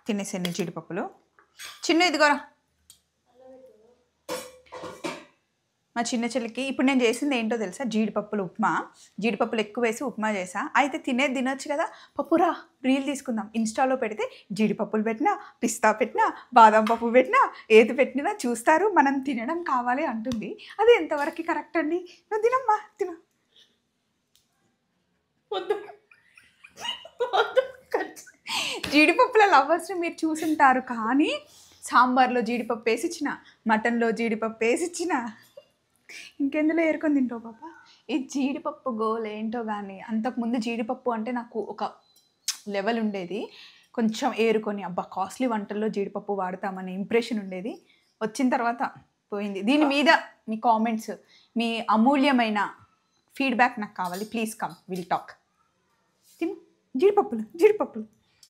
తినేసాను జీడిపప్పులు. చిన్న ఇదిగోరా మా చిన్న చెల్లికి. ఇప్పుడు నేను చేసింది ఏంటో తెలుసా? జీడిపప్పులు ఉప్మా. జీడిపప్పులు ఎక్కువ వేసి ఉప్మా చేసా. అయితే తినేది తినొచ్చు కదా, పప్పురా రీల్ తీసుకుందాం, ఇన్స్టాలో పెడితే జీడిపప్పులు పెట్టినా, పిస్తా పెట్టినా, బాదం పప్పు పెట్టినా, ఏది పెట్టినా చూస్తారు, మనం తినడం కావాలి అంటుంది. అది ఎంతవరకు కరెక్ట్ అండి? నువ్వు తినమ్మా, తిన. జీడిపప్పుల లవర్స్ని మీరు చూసుంటారు, కానీ సాంబార్లో జీడిపప్పు వేసిచ్చిన, మటన్లో జీడిపప్పు వేసిచ్చిన, ఇంకెందులో ఏరుకొని తింటావు పాప. ఈ జీడిపప్పు గోల్ ఏంటో కానీ, అంతకుముందు జీడిపప్పు అంటే నాకు ఒక లెవెల్ ఉండేది. కొంచెం ఏరుకొని అబ్బా కాస్ట్లీ వంటల్లో జీడిపప్పు వాడతామనే ఇంప్రెషన్ ఉండేది. వచ్చిన తర్వాత పోయింది. దీని మీద మీ కామెంట్స్, మీ అమూల్యమైన ఫీడ్బ్యాక్ నాకు కావాలి. Please come, will talk. జీడిపప్పులు జీడిపప్పులు